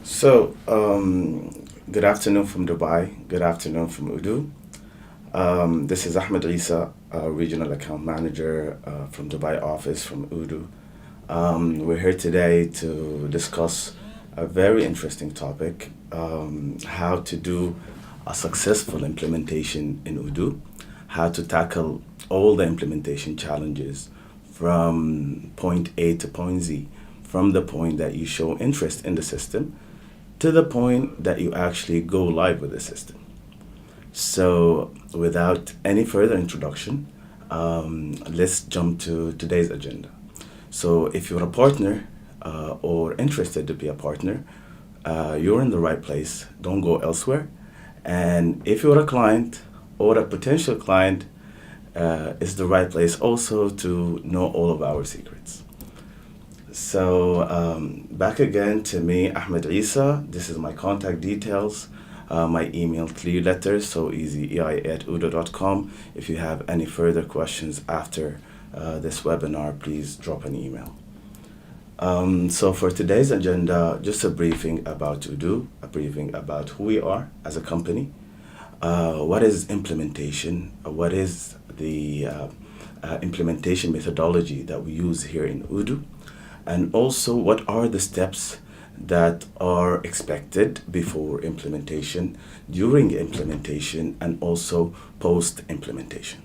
Good afternoon from Dubai. Good afternoon from Odoo. This is Ahmed Isa, Regional Account Manager from Dubai office from Odoo. We're here today to discuss a very interesting topic, how to do a successful implementation in Odoo, how to tackle all the implementation challenges from point A to point Z, from the point that you show interest in the system to the point that you actually go live with the system. So, without any further introduction, let's jump to today's agenda. So, if you're a partner or interested to be a partner, you're in the right place. Don't go elsewhere. And if you're a client or a potential client, it's the right place also to know all of our secrets. Back again to me, Ahmed Isa. This is my contact details, my email, clear letters, so easy, ei@udo.com. If you have any further questions after this webinar, please drop an email. For today's agenda, just a briefing about Odoo, a briefing about who we are as a company, what is implementation, what is the implementation methodology that we use here in Odoo, and also what are the steps that are expected before implementation, during implementation, and also post implementation.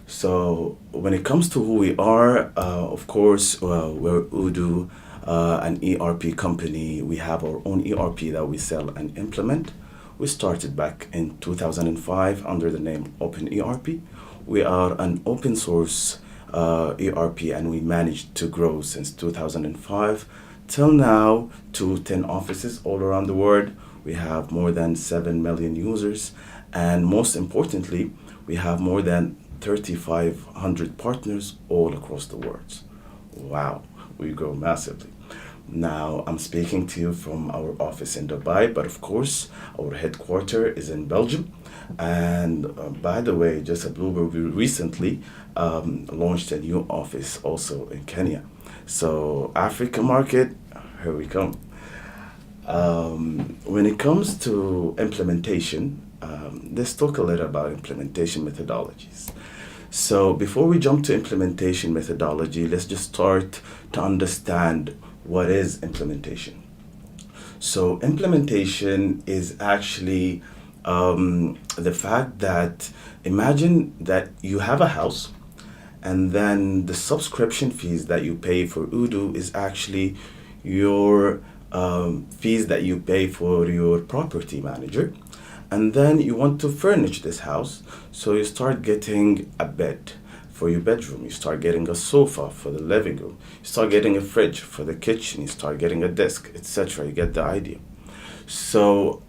So when it comes to who we are, of course, we're Odoo, an ERP company. We have our own ERP that we sell and implement. We started back in 2005 under the name Open ERP. We are an open source ERP, and we managed to grow since 2005 till now to 10 offices all around the world. We have more than 7 million users, and most importantly, we have more than 3,500 partners all across the world. Wow, we grow massively. Now, I'm speaking to you from our office in Dubai, but of course, our headquarters is in Belgium. And by the way, just a blooper, we recently launched a new office also in Kenya. So, Africa market, here we come. When it comes to implementation, let's talk a little about implementation methodologies. So, before we jump to implementation methodology, let's just start to understand what is implementation. So, implementation is actually the fact that imagine that you have a house, and then the subscription fees that you pay for Odoo is actually your fees that you pay for your property manager. And then you want to furnish this house, so you start getting a bed for your bedroom, you start getting a sofa for the living room, you start getting a fridge for the kitchen, you start getting a desk, etc. You get the idea. So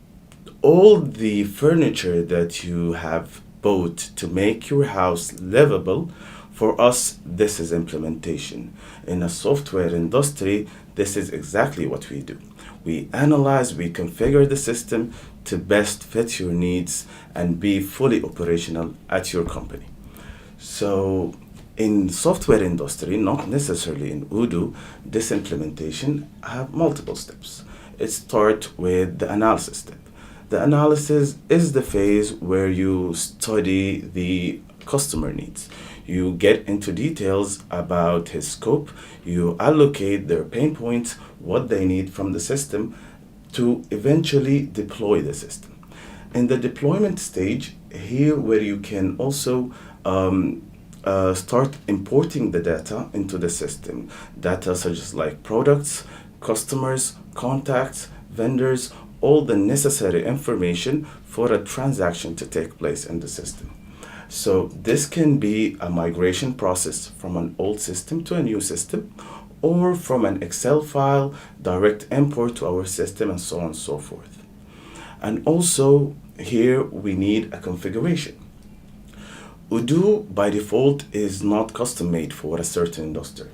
all the furniture that you have bought to make your house livable, for us, this is implementation. In a software industry, this is exactly what we do. We analyze, we configure the system to best fit your needs and be fully operational at your company. So in software industry, not necessarily in Odoo, this implementation have multiple steps. It starts with the analysis step. The analysis is the phase where you study the customer needs. You get into details about his scope, you allocate their pain points, what they need from the system to eventually deploy the system. In the deployment stage, here where you can also start importing the data into the system, data such as like products, customers, contacts, vendors, all the necessary information for a transaction to take place in the system. So this can be a migration process from an old system to a new system, or from an Excel file, direct import to our system, and so on and so forth. And also here we need a configuration. Odoo by default is not custom made for a certain industry.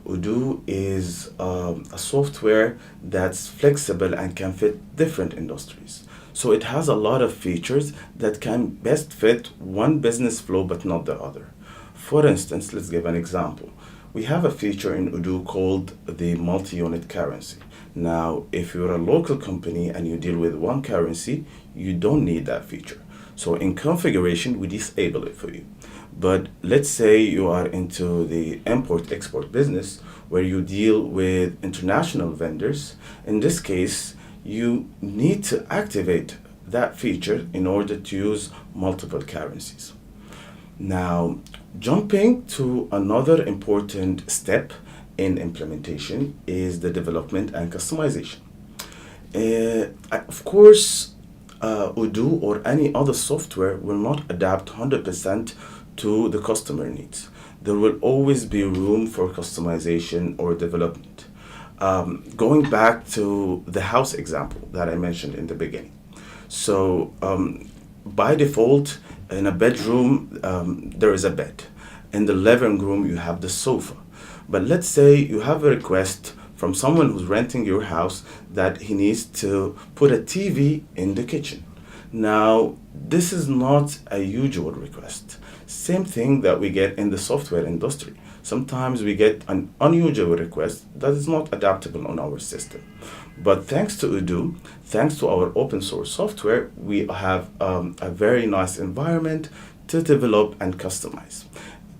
Odoo is a software that's flexible and can fit different industries. So it has a lot of features that can best fit one business flow but not the other. For instance, let's give an example. we have a feature in Odoo called the multi-unit currency. Now, if you're a local company and you deal with one currency, you don't need that feature. So in configuration, we disable it for you. But let's say you are into the import-export business where you deal with international vendors. In this case, you need to activate that feature in order to use multiple currencies. Now, jumping to another important step in implementation is the development and customization. Of course, Odoo or any other software will not adapt 100% to the customer needs. There will always be room for customization or development. Going back to the house example that I mentioned in the beginning. So, by default, in a bedroom, there is a bed. In the living room, you have the sofa. But let's say you have a request from someone who's renting your house that he needs to put a TV in the kitchen. Now, this is not a usual request. Same thing that we get in the software industry. Sometimes we get an unusual request that is not adaptable on our system. But thanks to Odoo, thanks to our open source software, we have a very nice environment to develop and customize.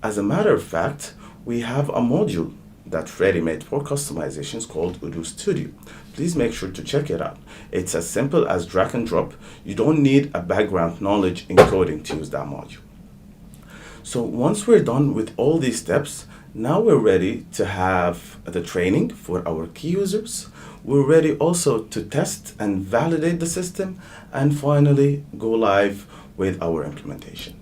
As a matter of fact, we have a module that's ready-made for customizations called Odoo Studio. Please make sure to check it out. It's as simple as drag and drop. You don't need a background knowledge in coding to use that module. So once we're done with all these steps, now we're ready to have the training for our key users. We're ready also to test and validate the system and finally go live with our implementation.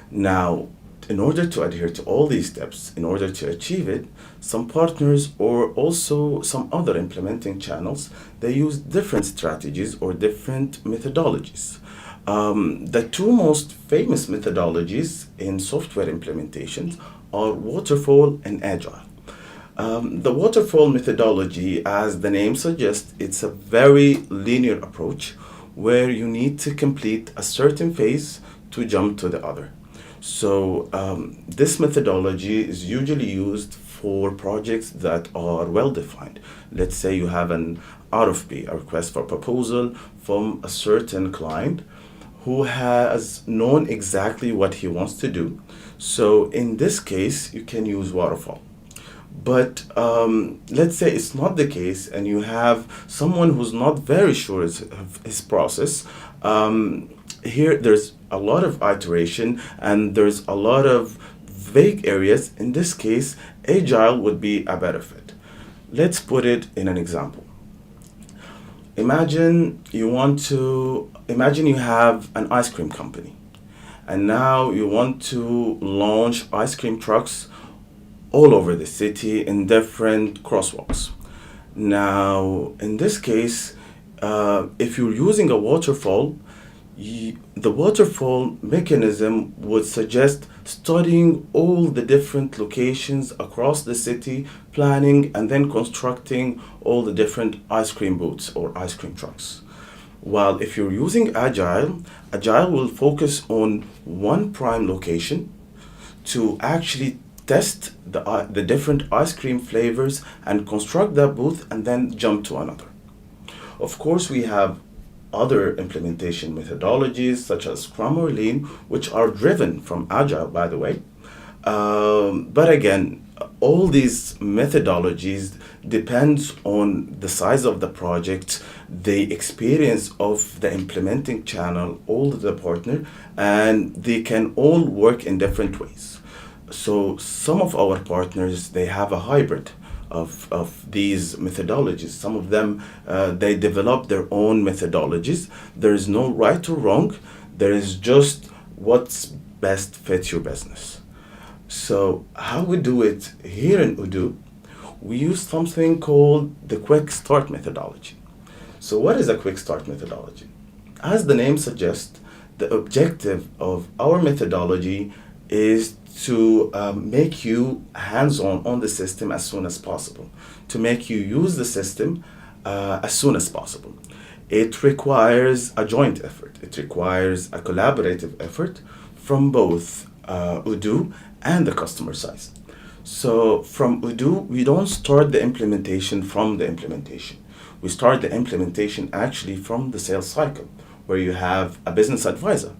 Now, in order to adhere to all these steps, in order to achieve it, some partners or also some other implementing channels, they use different strategies or different methodologies. The two most famous methodologies in software implementations are waterfall and agile. The waterfall methodology, as the name suggests, it's a very linear approach where you need to complete a certain phase to jump to the other. So this methodology is usually used for projects that are well defined. Let's say you have an RFP, a request for proposal, from a certain client who has known exactly what he wants to do. So in this case, you can use waterfall. But let's say it's not the case and you have someone who's not very sure of his process. Here there's a lot of iteration and there's a lot of vague areas. In this case, agile would be a better fit. Let's put it in an example. Imagine you have an ice cream company and now you want to launch ice cream trucks all over the city in different crosswalks. Now, in this case, if you're using a waterfall, the waterfall mechanism would suggest studying all the different locations across the city, planning and then constructing all the different ice cream booths or ice cream trucks. While if you're using Agile, Agile will focus on one prime location to actually test the different ice cream flavors and construct that booth and then jump to another. Of course, we have other implementation methodologies such as Scrum or Lean, which are driven from Agile, by the way. But again, all these methodologies depends on the size of the project, the experience of the implementing channel, all the partner, and they can all work in different ways. So some of our partners, they have a hybrid of these methodologies. Some of them, they develop their own methodologies. There is no right or wrong. There is just what's best fits your business. So how we do it here in Odoo, we use something called the quick start methodology. So what is a quick start methodology? As the name suggests, the objective of our methodology is to make you hands-on on the system as soon as possible, to make you use the system as soon as possible. It requires a joint effort. It requires a collaborative effort from both Odoo and the customer side. So from Odoo, we don't start the implementation from the implementation. We start the implementation actually from the sales cycle, where you have a business advisor.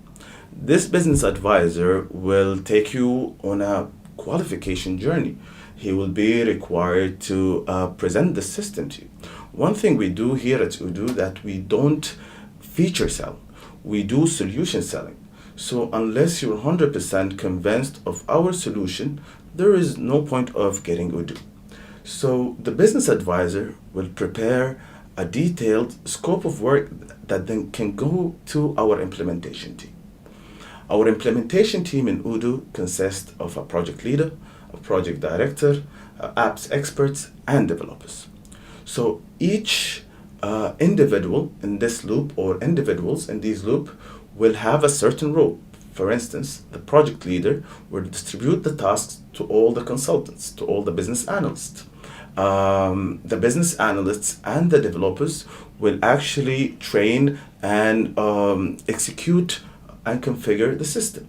This business advisor will take you on a qualification journey. He will be required to present the system to you. One thing we do here at Odoo that we don't feature sell, we do solution selling. So unless you're 100% convinced of our solution, there is no point of getting Odoo. So the business advisor will prepare a detailed scope of work that then can go to our implementation team. Our implementation team in Odoo consists of a project leader, a project director, apps experts, and developers. So each individual in this loop, or individuals in this loop, will have a certain role. For instance, the project leader will distribute the tasks to all the consultants, to all the business analysts. The business analysts and the developers will actually train and execute and configure the system.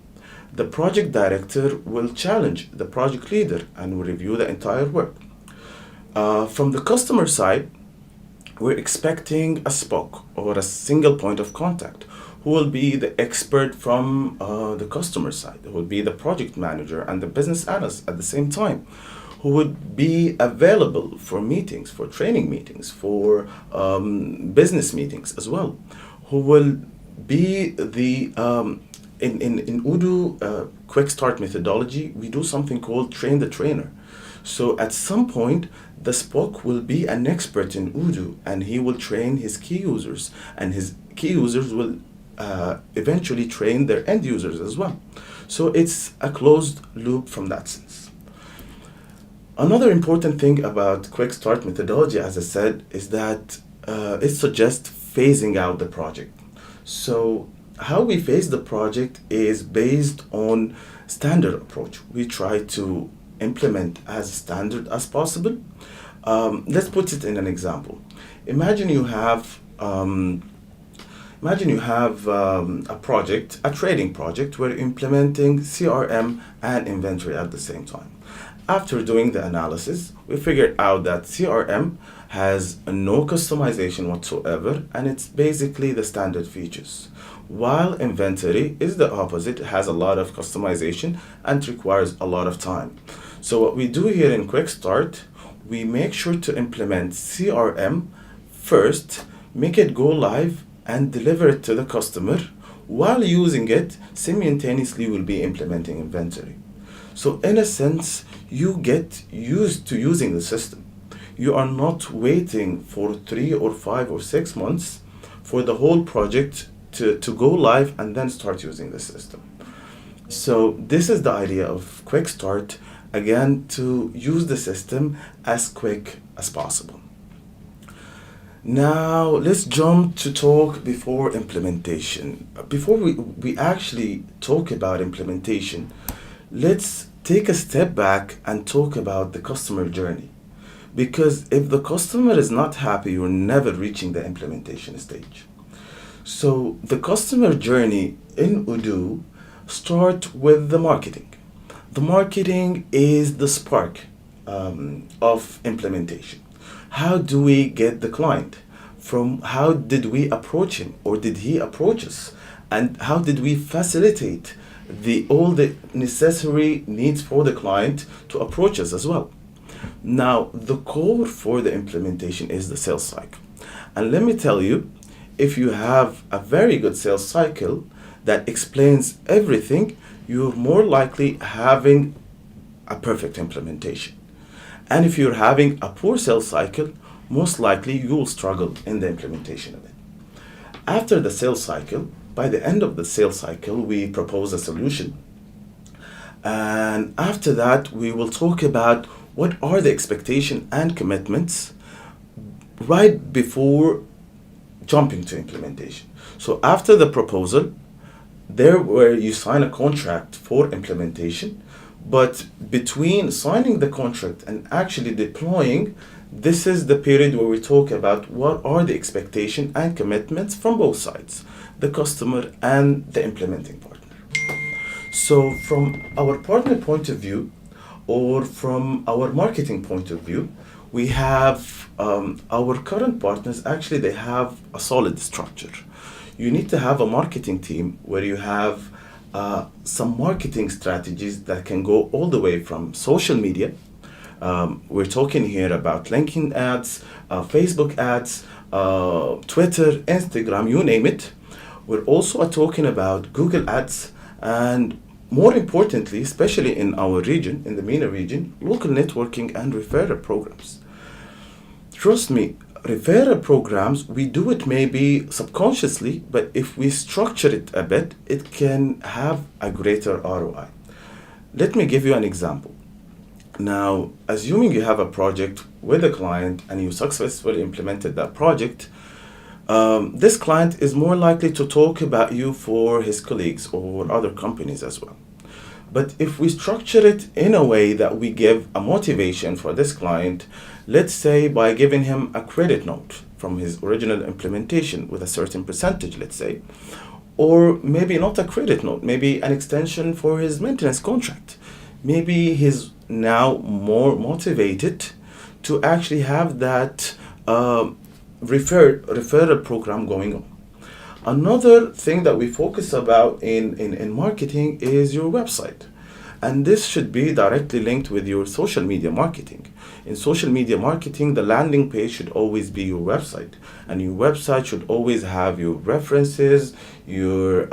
The project director will challenge the project leader and will review the entire work. From the customer side, we're expecting a SPOC, or a single point of contact, who will be the expert from the customer side, who will be the project manager and the business analyst at the same time, who would be available for meetings, for training meetings, for business meetings as well, who will be the in Odoo quick start methodology, we do something called train the trainer. So at some point, the SPOC will be an expert in Odoo, and he will train his key users, and his key users will eventually train their end users as well. So it's a closed loop from that sense. Another important thing about quick start methodology, as I said, is that it suggests phasing out the project. So how we phase the project is based on standard approach. We try to implement as standard as possible. Let's put it in an example. Imagine you have a project, a trading project, where you're implementing CRM and inventory at the same time. After doing the analysis, we figured out that CRM has no customization whatsoever, and it's basically the standard features. While inventory is the opposite, it has a lot of customization and requires a lot of time. So what we do here in Quick Start, we make sure to implement CRM first, make it go live, and deliver it to the customer. While using it, simultaneously we'll be implementing inventory. So in a sense, you get used to using the system. You are not waiting for 3 or 5 or 6 months for the whole project to go live and then start using the system. So this is the idea of Quick Start, again, to use the system as quick as possible. Now let's jump to talk before implementation. Before we actually talk about implementation, let's take a step back and talk about the customer journey. Because if the customer is not happy, you're never reaching the implementation stage. So the customer journey in Odoo starts with the marketing. The marketing is the spark of implementation. How do we get the client? From how did we approach him, or did he approach us? And how did we facilitate all the necessary needs for the client to approach us as well? Now, the core for the implementation is the sales cycle. And let me tell you, if you have a very good sales cycle that explains everything, you're more likely having a perfect implementation. And if you're having a poor sales cycle, most likely you will struggle in the implementation of it. After the sales cycle, by the end of the sales cycle, we propose a solution. And after that, we will talk about what are the expectations and commitments right before jumping to implementation. So after the proposal, there where you sign a contract for implementation, but between signing the contract and actually deploying, this is the period where we talk about what are the expectations and commitments from both sides, the customer and the implementing partner. So from our partner point of view, or from our marketing point of view, we have our current partners, actually, they have a solid structure. You need to have a marketing team where you have some marketing strategies that can go all the way from social media. We're talking here about LinkedIn ads, Facebook ads, Twitter, Instagram, you name it. We're also talking about Google ads, and more importantly, especially in our region, in the MENA region, local networking and referral programs. Trust me, referral programs, we do it maybe subconsciously, but if we structure it a bit, it can have a greater ROI. Let me give you an example. Now, assuming you have a project with a client and you successfully implemented that project, this client is more likely to talk about you for his colleagues or other companies as well. But if we structure it in a way that we give a motivation for this client, let's say by giving him a credit note from his original implementation with a certain percentage, let's say, or maybe not a credit note, maybe an extension for his maintenance contract. Maybe he's now more motivated to actually have that referral program going on. Another thing that we focus about in marketing is your website. And this should be directly linked with your social media marketing. In social media marketing, the landing page should always be your website. And your website should always have your references, your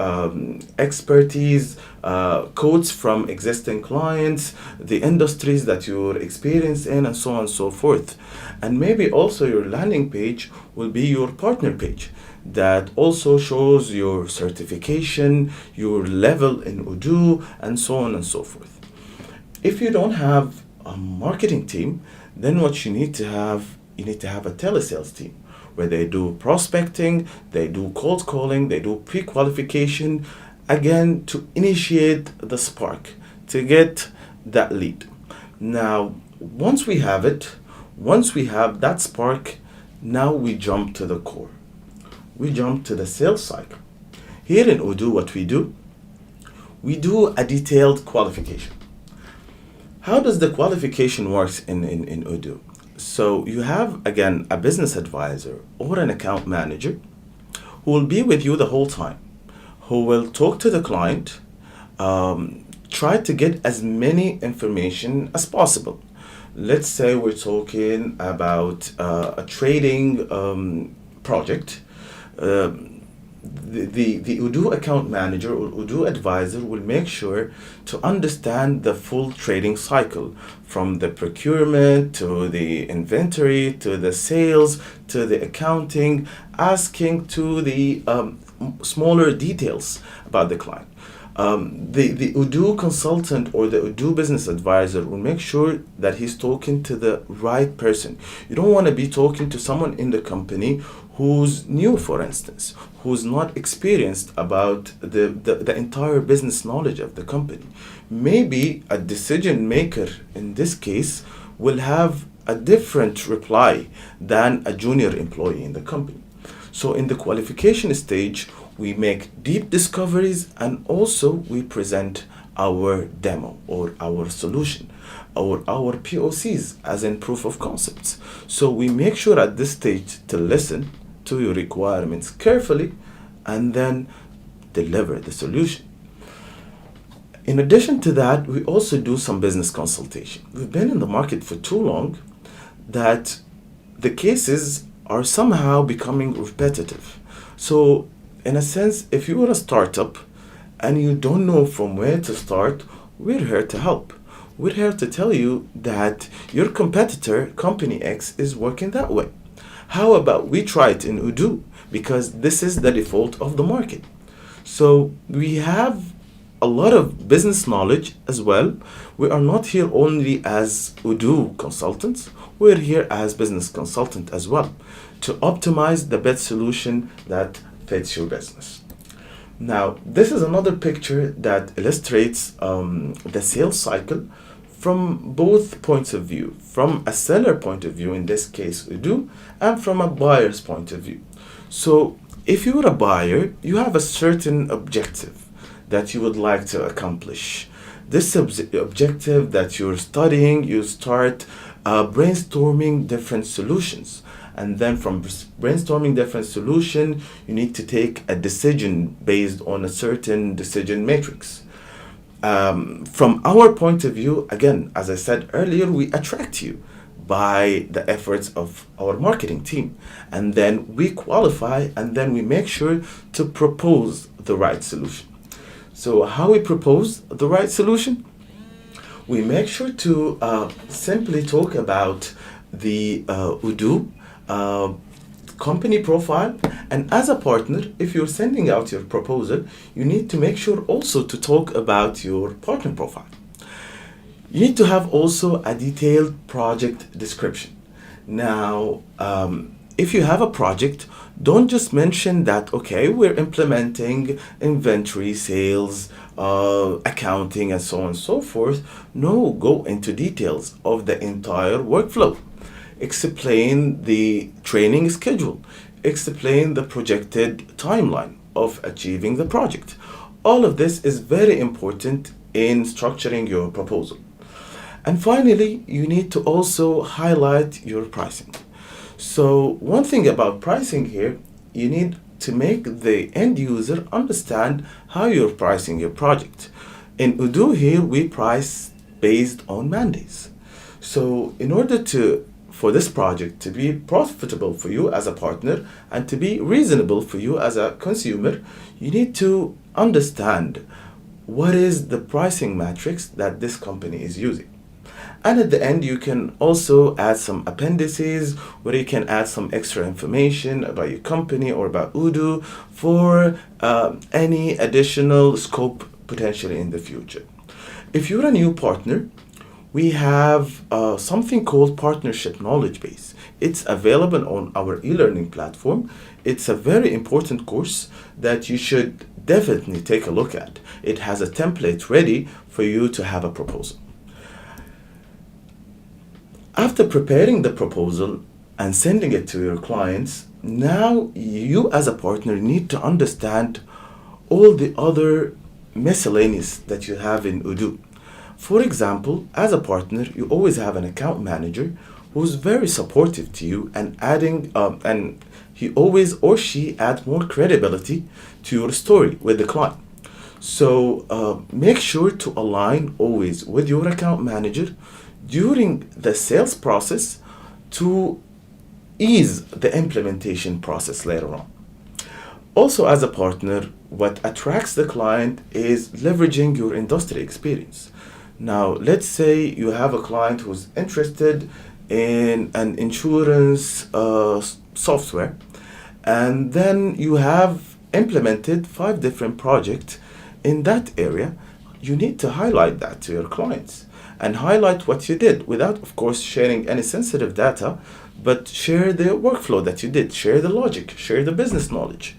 expertise, quotes from existing clients, the industries that you're experienced in, and so on and so forth. And maybe also your landing page will be your partner page that also shows your certification, your level in Odoo, and so on and so forth. If you don't have a marketing team, then what you need to have a telesales team where they do prospecting, they do cold calling, they do pre-qualification, again, to initiate the spark, to get that lead. Now, once we have that spark, now we jump to the core. We jump to the sales cycle. Here in Odoo, what we do a detailed qualification. How does the qualification work in Odoo? So you have, again, a business advisor or an account manager who will be with you the whole time, who will talk to the client, try to get as many information as possible. Let's say we're talking about a trading project. The Odoo account manager or Odoo advisor will make sure to understand the full trading cycle, from the procurement to the inventory to the sales to the accounting, asking to the smaller details about the client. The Odoo consultant or the Odoo business advisor will make sure that he's talking to the right person. You don't want to be talking to someone in the company who's new, for instance, who's not experienced about the entire business knowledge of the company. Maybe a decision maker in this case will have a different reply than a junior employee in the company. So in the qualification stage, we make deep discoveries, and also we present our demo or our solution or our POCs, as in proof of concepts. So we make sure at this stage to listen to your requirements carefully and then deliver the solution. In addition to that, we also do some business consultation. We've been in the market for too long that the cases are somehow becoming repetitive. So in a sense, if you are a startup and you don't know from where to start, we're here to help. We're here to tell you that your competitor, Company X, is working that way. How about we try it in Odoo? Because this is the default of the market. So we have a lot of business knowledge as well. We are not here only as Odoo consultants. We're here as business consultant as well to optimize the best solution that fits your business. Now, this is another picture that illustrates the sales cycle from both points of view, from a seller point of view, in this case Odoo, and from a buyer's point of view. So if you're a buyer, you have a certain objective that you would like to accomplish. This objective that you're studying, you start brainstorming different solutions. And then from brainstorming different solution, you need to take a decision based on a certain decision matrix. From our point of view, again, as I said earlier, we attract you by the efforts of our marketing team. And then we qualify, and then we make sure to propose the right solution. So how we propose the right solution? We make sure to simply talk about the Odoo company profile. And as a partner, if you're sending out your proposal, you need to make sure also to talk about your partner profile. You need to have also a detailed project description. Now, if you have a project, don't just mention that, okay, we're implementing inventory, sales, accounting, and so on and so forth. No, go into details of the entire workflow. Explain the training schedule. Explain the projected timeline of achieving the project. All of this is very important in structuring your proposal. And finally, you need to also highlight your pricing. So one thing about pricing here, you need to make the end user understand how you're pricing your project. In Odoo here, we price based on mandates. So in order for this project to be profitable for you as a partner and to be reasonable for you as a consumer, you need to understand what is the pricing matrix that this company is using. And at the end, you can also add some appendices where you can add some extra information about your company or about Odoo for any additional scope potentially in the future. If you're a new partner, we have something called Partnership Knowledge Base. It's available on our e-learning platform. It's a very important course that you should definitely take a look at. It has a template ready for you to have a proposal. After preparing the proposal and sending it to your clients, now you as a partner need to understand all the other miscellaneous that you have in Odoo. For example, as a partner, you always have an account manager who's very supportive to you and and he always or she adds more credibility to your story with the client. So make sure to align always with your account manager during the sales process to ease the implementation process later on. Also, as a partner, what attracts the client is leveraging your industry experience. Now, let's say you have a client who's interested in an insurance software, and then you have implemented 5 different projects in that area. You need to highlight that to your clients and highlight what you did without, of course, sharing any sensitive data, but share the workflow that you did, share the logic, share the business knowledge.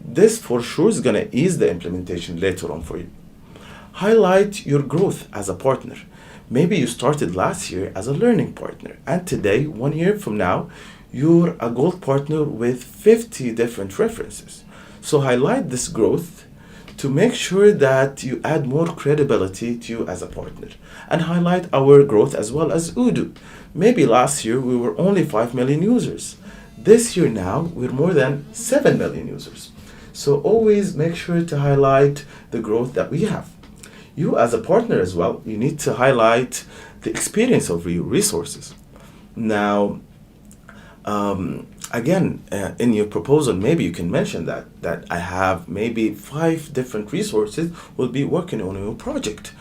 This for sure is going to ease the implementation later on for you. Highlight your growth as a partner. Maybe you started last year as a learning partner, and today, 1 year from now, you're a gold partner with 50 different references. So highlight this growth to make sure that you add more credibility to you as a partner. And highlight our growth as well as Odoo. Maybe last year we were only 5 million users. This year now, we're more than 7 million users. So always make sure to highlight the growth that we have. You as a partner as well, you need to highlight the experience of your resources. Now, again, in your proposal, maybe you can mention that I have maybe 5 different resources will be working on your project,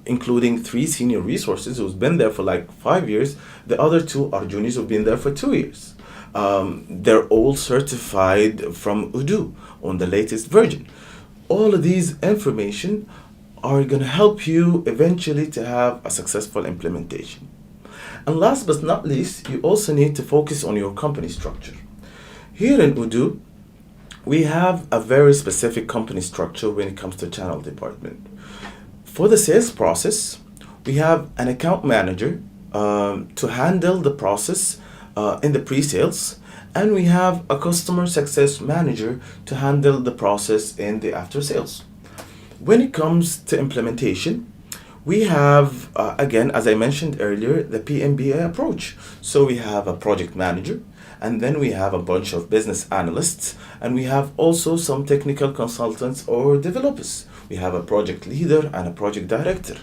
including 3 senior resources who's been there for like 5 years. The other 2 are juniors who've been there for 2 years. They're all certified from Odoo on the latest version. All of these information are going to help you eventually to have a successful implementation. And last but not least, you also need to focus on your company structure. Here in Odoo, we have a very specific company structure when it comes to channel department. For the sales process, we have an account manager to handle the process in the pre-sales, and we have a customer success manager to handle the process in the after sales. When it comes to implementation, we have, again, as I mentioned earlier, the PMBA approach. So we have a project manager, and then we have a bunch of business analysts, and we have also some technical consultants or developers. We have a project leader and a project director.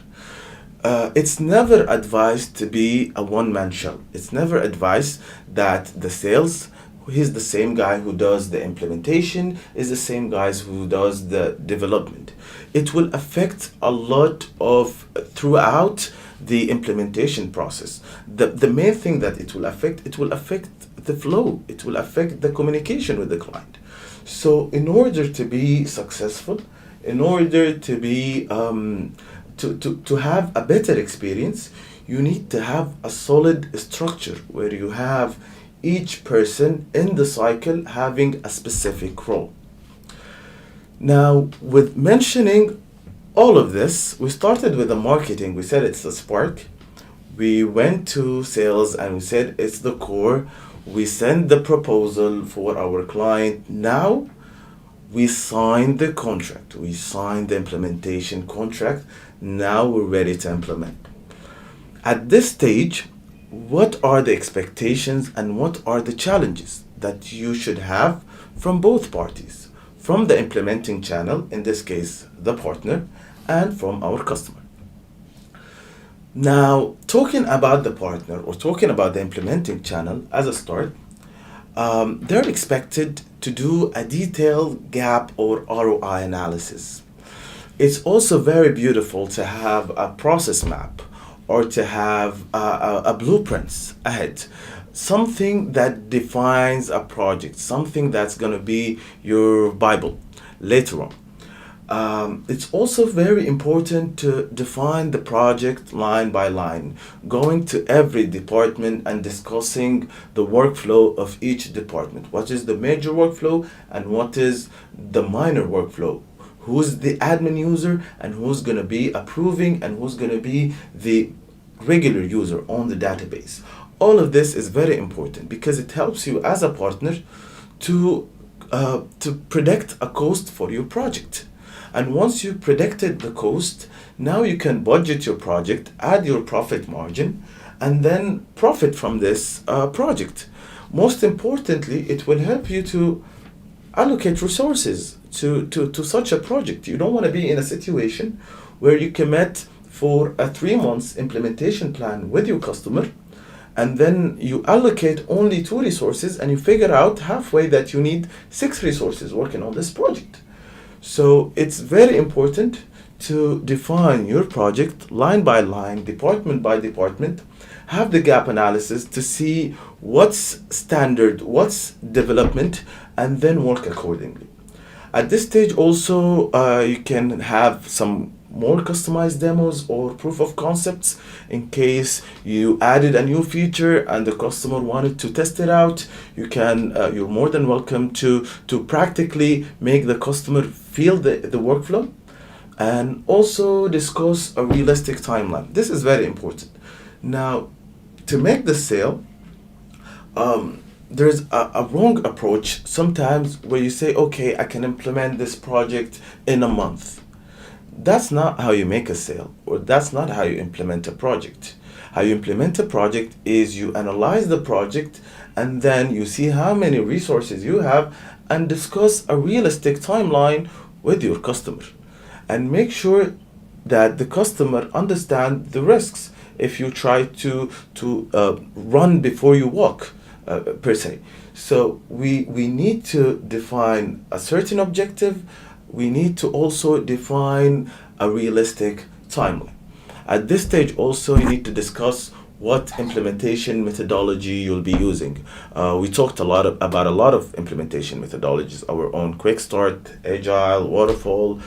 It's never advised to be a one-man show. It's never advised that the sales, he's the same guy who does the implementation, is the same guys who does the development. It will affect a lot of throughout the implementation process. The main thing that it will affect the flow. It will affect the communication with the client. So in order to be successful, in order to be to have a better experience, you need to have a solid structure where you have each person in the cycle having a specific role. Now, with mentioning all of this, we started with the marketing. We said it's the spark. We went to sales and we said it's the core. We sent the proposal for our client. Now, we signed the contract. We signed the implementation contract. Now we're ready to implement. At this stage, what are the expectations and what are the challenges that you should have from both parties? From the implementing channel, in this case, the partner, and from our customer. Now, talking about the partner or talking about the implementing channel as a start, they're expected to do a detailed gap or ROI analysis. It's also very beautiful to have a process map or to have a blueprints ahead. Something that defines a project, something that's going to be your Bible later on. It's also very important to define the project line by line, going to every department and discussing the workflow of each department. What is the major workflow and what is the minor workflow? Who's the admin user and who's going to be approving and who's going to be the regular user on the database. All of this is very important because it helps you as a partner to predict a cost for your project. And once you predicted the cost, now you can budget your project, add your profit margin, and then profit from this project. Most importantly, it will help you to allocate resources to such a project. You don't want to be in a situation where you commit for a 3 months implementation plan with your customer, and then you allocate only 2 resources and you figure out halfway that you need 6 resources working on this project. So it's very important to define your project line by line, department by department, have the gap analysis to see what's standard, what's development, and then work accordingly. At this stage also, you can have some more customized demos or proof of concepts in case you added a new feature and the customer wanted to test it out. You can you're more than welcome to practically make the customer feel the workflow, and also discuss a realistic timeline. This is very important. Now, to make the sale, there's a wrong approach sometimes where you say, okay, I can implement this project in a month. That's not how you make a sale, or that's not how you implement a project. How you implement a project is you analyze the project and then you see how many resources you have and discuss a realistic timeline with your customer. And make sure that the customer understand the risks if you try to run before you walk, per se. So we need to define a certain objective. We need to also define a realistic timeline. At this stage also, you need to discuss what implementation methodology you'll be using. We talked about a lot of implementation methodologies, our own Quick Start, Agile, Waterfall.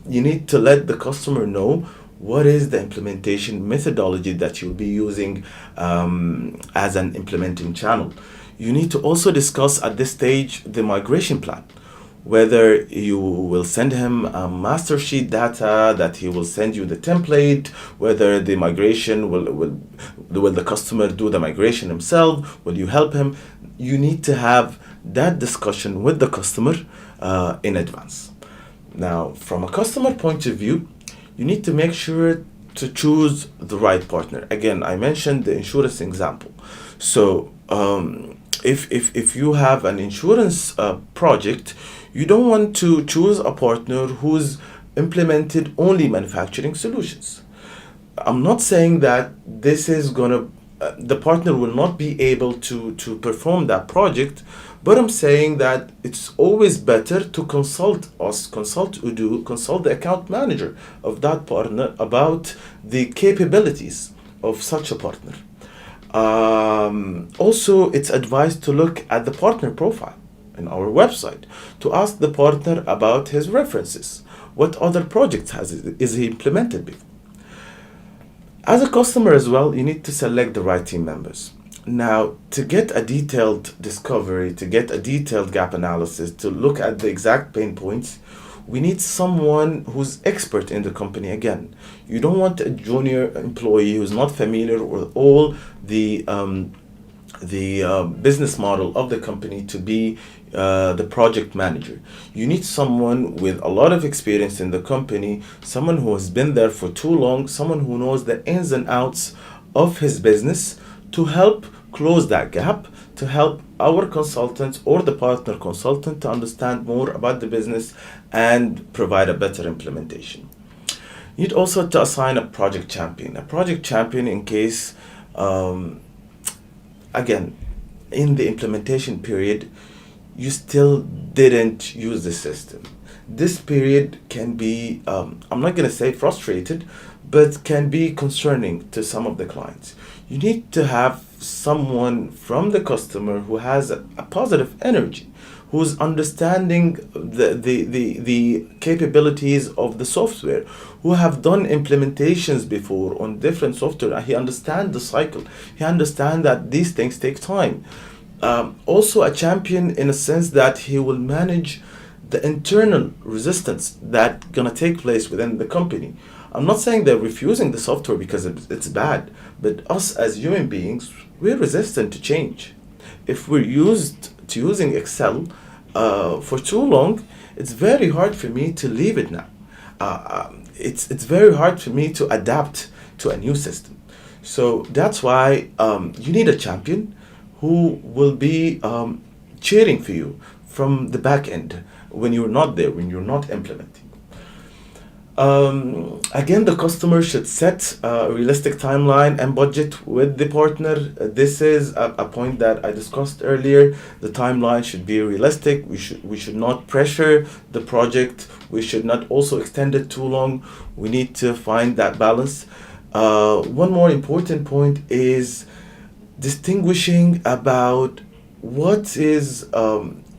You need to let the customer know what is the implementation methodology that you'll be using as an implementing channel. You need to also discuss at this stage the migration plan. Whether you will send him a master sheet data, that he will send you the template, whether the migration will the customer do the migration himself, will you help him? You need to have that discussion with the customer in advance. Now, from a customer point of view, you need to make sure to choose the right partner. Again, I mentioned the insurance example. So, if you have an insurance project, you don't want to choose a partner who's implemented only manufacturing solutions. I'm not saying that this is gonna the partner will not be able to perform that project, but I'm saying that it's always better to consult us, consult Odoo, consult the account manager of that partner about the capabilities of such a partner. Also, it's advised to look at the partner profile in our website to ask the partner about his references. What other projects is he implemented before? As a customer as well, you need to select the right team members. Now, to get a detailed discovery, to get a detailed gap analysis, to look at the exact pain points, we need someone who's expert in the company again. You don't want a junior employee who's not familiar with all the business model of the company to be the project manager. You need someone with a lot of experience in the company, someone who has been there for too long, someone who knows the ins and outs of his business to help close that gap, to help our consultant or the partner consultant to understand more about the business and provide a better implementation. You need also to assign a project champion. A project champion in case, again, in the implementation period, you still didn't use the system. This period can be, I'm not going to say frustrated, but can be concerning to some of the clients. You need to have someone from the customer who has a positive energy, who's understanding the capabilities of the software, who have done implementations before on different software, and he understands the cycle. He understands that these things take time. Also a champion in a sense that he will manage the internal resistance that's gonna take place within the company. I'm not saying they're refusing the software because it's bad, but us as human beings, we're resistant to change. If we're used to using Excel for too long, it's very hard for me to leave it now. It's very hard for me to adapt to a new system. So that's why you need a champion who will be cheering for you from the back end when you're not there, when you're not implementing. Again, the customer should set a realistic timeline and budget with the partner. This is a point that I discussed earlier. The timeline should be realistic. We should not pressure the project. We should not also extend it too long. We need to find that balance. One more important point is distinguishing about what is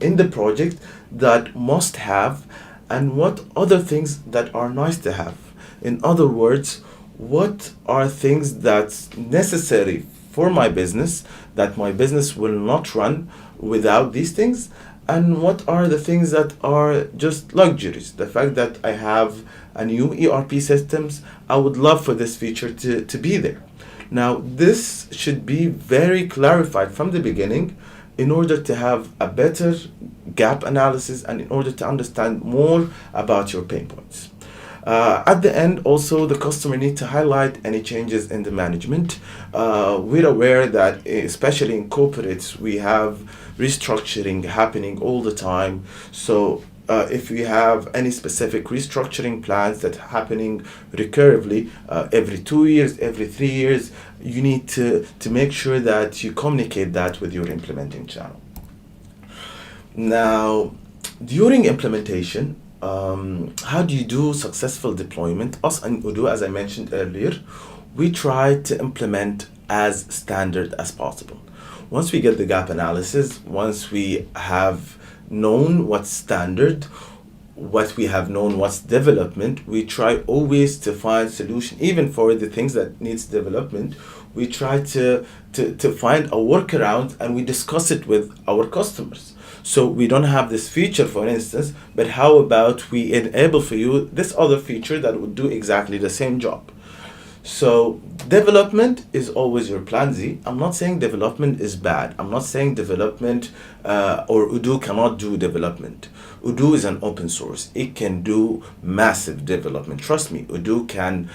in the project that must have and what other things that are nice to have. In other words, what are things that's necessary for my business that my business will not run without these things, and what are the things that are just luxuries. The fact that I have a new ERP systems, I would love for this feature to be there. Now, this should be very clarified from the beginning in order to have a better gap analysis and in order to understand more about your pain points. At the end, also, the customer needs to highlight any changes in the management. We're aware that, especially in corporates, we have restructuring happening all the time. So if we have any specific restructuring plans that are happening recurrently, every 2 years, every 3 years, you need to make sure that you communicate that with your implementing channel. Now, during implementation, how do you do successful deployment? Us and Odoo, as I mentioned earlier, we try to implement as standard as possible. Once we get the gap analysis, once we have known what's standard, what we have known what's development, we try always to find solution. Even for the things that needs development, we try to find a workaround and we discuss it with our customers. So we don't have this feature, for instance, but how about we enable for you this other feature that would do exactly the same job? So Development is always your plan Z. I'm not saying development is bad. I'm not saying development or Odoo cannot do development. Odoo is an open source. It can do massive development. Trust me, Odoo can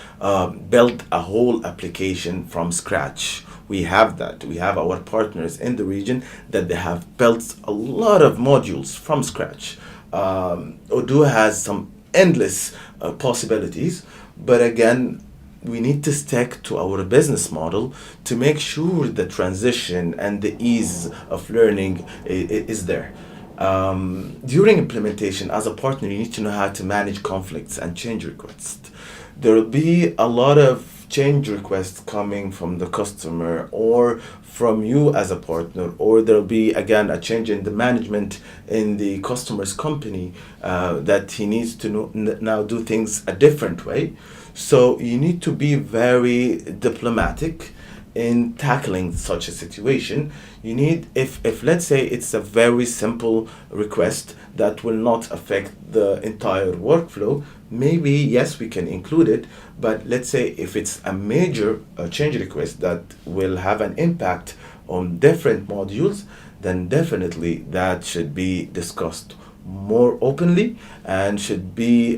build a whole application from scratch. We have that. We have our partners in the region that they have built a lot of modules from scratch. Odoo has some endless possibilities, but again, we need to stick to our business model to make sure the transition and the ease of learning is there. During implementation, as a partner, you need to know how to manage conflicts and change requests. There will be a lot of change requests coming from the customer or from you as a partner, or there'll be again a change in the management in the customer's company that he needs to now do things a different way. So you need to be very diplomatic in tackling such a situation. You need, if let's say it's a very simple request that will not affect the entire workflow, maybe yes, we can include it. But let's say if it's a major change request that will have an impact on different modules, then definitely that should be discussed more openly and should be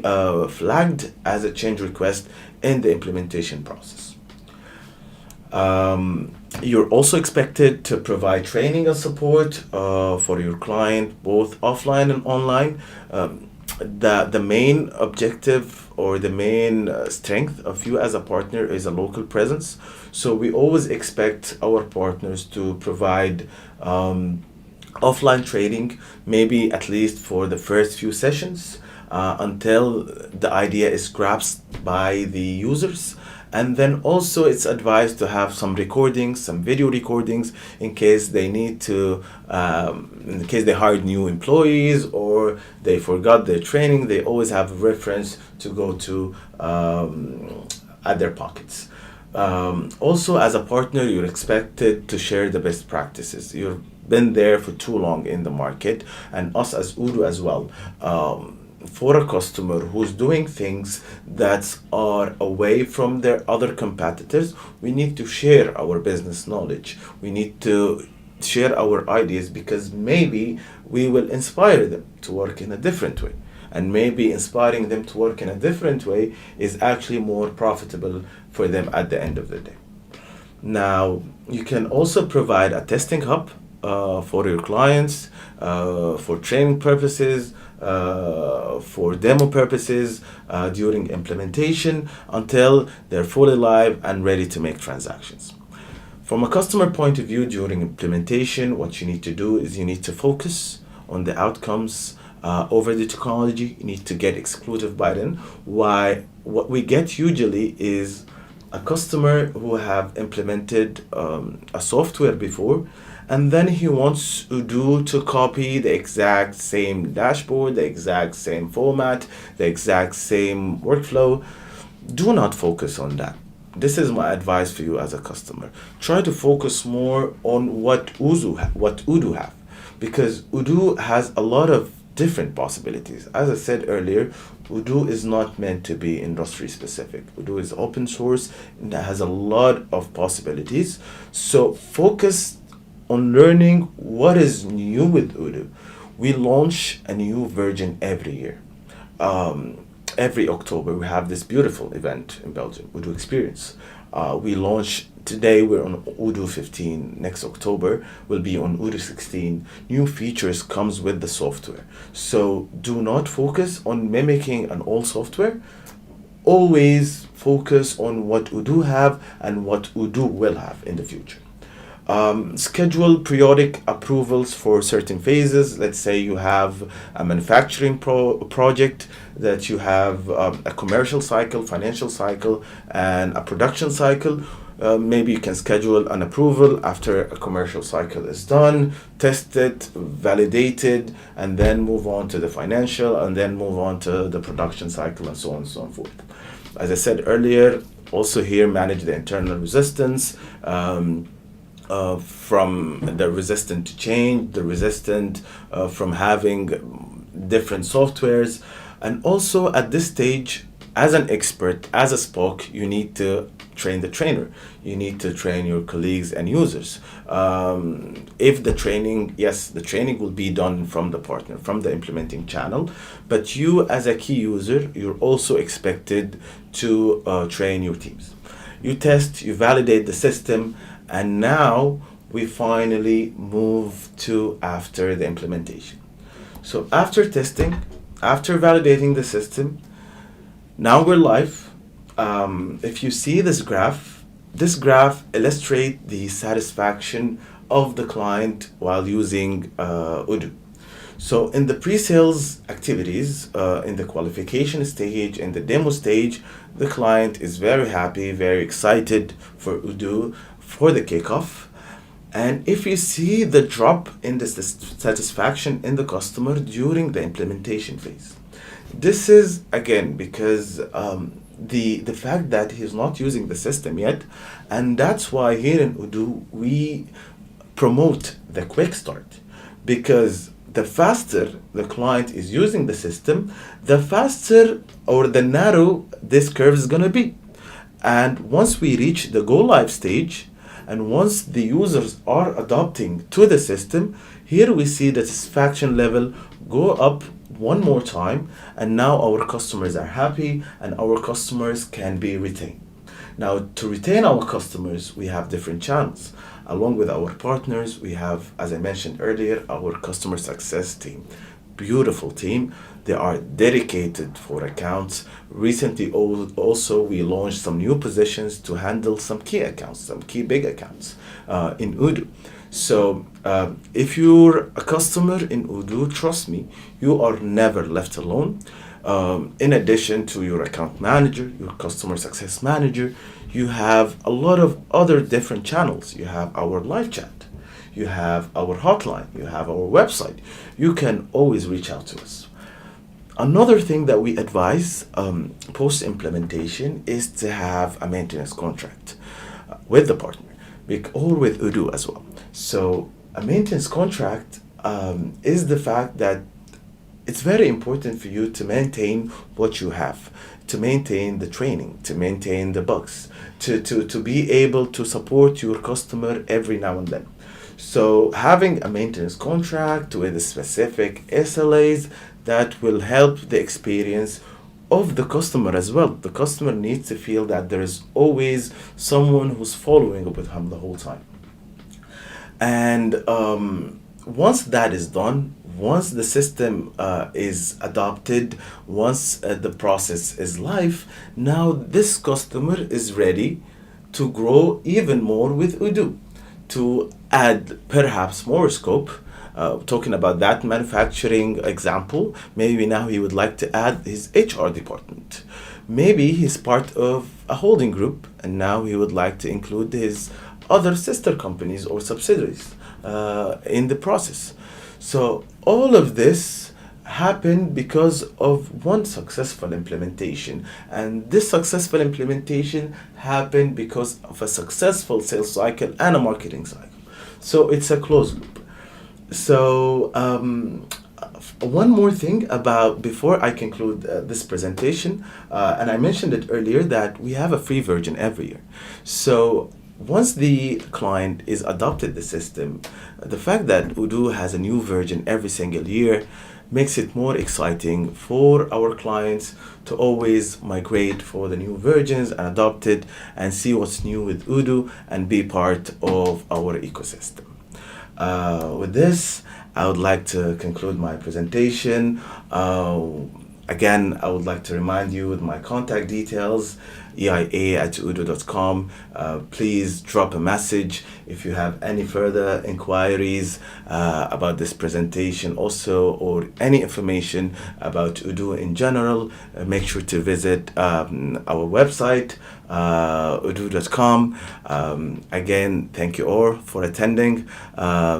flagged as a change request in the implementation process. You're also expected to provide training and support for your client, both offline and online. The main objective or the main strength of you as a partner is a local presence. So we always expect our partners to provide offline training, maybe at least for the first few sessions until the idea is grasped by the users. And then also it's advised to have some recordings, some video recordings in case they need to, in case they hired new employees or they forgot their training, they always have a reference to go to at their pockets. Also, as a partner, you're expected to share the best practices. You've been there for too long in the market, and us as Odoo as well. For a customer who's doing things that are away from their other competitors, we need to share our business knowledge. We need to share our ideas because maybe we will inspire them to work in a different way. And maybe inspiring them to work in a different way is actually more profitable for them at the end of the day. Now, you can also provide a testing hub for your clients, for training purposes, for demo purposes during implementation until they're fully live and ready to make transactions. From a customer point of view, during implementation, what you need to do is you need to focus on the outcomes over the technology. You need to get exclusive buy-in. Why? What we get usually is a customer who have implemented a software before, and then he wants Odoo to copy the exact same dashboard, the exact same format, the exact same workflow. Do not focus on that. This is my advice for you as a customer. Try to focus more on what Odoo have, because Odoo has a lot of different possibilities. As I said earlier, Odoo is not meant to be industry specific. Odoo is open source and it has a lot of possibilities. So focus on learning what is new with Odoo. We launch a new version every year. Every October we have this beautiful event in Belgium, Odoo Experience. We launch today, we're on Odoo 15. Next October we'll be on Odoo 16. New features comes with the software. So do not focus on mimicking an old software. Always focus on what Odoo have and what Odoo will have in the future. Schedule periodic approvals for certain phases. Let's say you have a manufacturing project, that you have a commercial cycle, financial cycle, and a production cycle. Maybe you can schedule an approval after a commercial cycle is done, test it, validate it, and then move on to the financial, and then move on to the production cycle, and so on and so forth. As I said earlier, also here manage the internal resistance. From the resistant to change, the resistant from having different softwares. And also at this stage, as an expert, as a spoke, you need to train the trainer. You need to train your colleagues and users. If the training, yes, the training will be done from the partner, from the implementing channel, but you as a key user, you're also expected to train your teams. You test, you validate the system, and now we finally move to after the implementation. So after testing, after validating the system, now we're live. If you see this graph illustrates the satisfaction of the client while using Odoo. So in the pre-sales activities, in the qualification stage, in the demo stage, the client is very happy, very excited for Odoo, for the kickoff. And if you see the drop in the satisfaction in the customer during the implementation phase, this is again because the fact that he's not using the system yet, and that's why here in Odoo we promote the quick start, because the faster the client is using the system, the faster or the narrow this curve is gonna be. And once we reach the go live stage, and once the users are adopting to the system, here we see the satisfaction level go up one more time, and now our customers are happy and our customers can be retained. Now, to retain our customers, we have different channels. Along with our partners, we have, as I mentioned earlier, our customer success team. Beautiful team. They are dedicated for accounts. Recently, also, we launched some new positions to handle some key accounts, some key big accounts in Odoo. So if you're a customer in Odoo, trust me, you are never left alone. In addition to your account manager, your customer success manager, you have a lot of other different channels. You have our live chat, you have our hotline, you have our website. You can always reach out to us. Another thing that we advise post implementation is to have a maintenance contract with the partner or with Odoo as well. So a maintenance contract is the fact that it's very important for you to maintain what you have, to maintain the training, to maintain the bugs, to be able to support your customer every now and then. So having a maintenance contract with specific SLAs that will help the experience of the customer as well. The customer needs to feel that there is always someone who's following up with him the whole time. And once that is done, once the system is adopted, once the process is live, now this customer is ready to grow even more with Odoo, to add perhaps more scope. Talking about that manufacturing example, maybe now he would like to add his HR department. Maybe he's part of a holding group and now he would like to include his other sister companies or subsidiaries in the process. So all of this happened because of one successful implementation, and this successful implementation happened because of a successful sales cycle and a marketing cycle. So it's a closed loop. So one more thing about before I conclude this presentation, and I mentioned it earlier that we have a free version every year. So once the client is adopted the system, the fact that Odoo has a new version every single year makes it more exciting for our clients to always migrate for the new versions and adopt it and see what's new with Odoo and be part of our ecosystem. With this, I would like to conclude my presentation. Again, I would like to remind you with my contact details, eia@odoo.com. Please drop a message if you have any further inquiries about this presentation also, or any information about Odoo in general. Make sure to visit our website, odoo.com. Again, thank you all for attending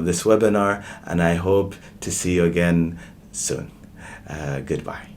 this webinar, and I hope to see you again soon. Goodbye.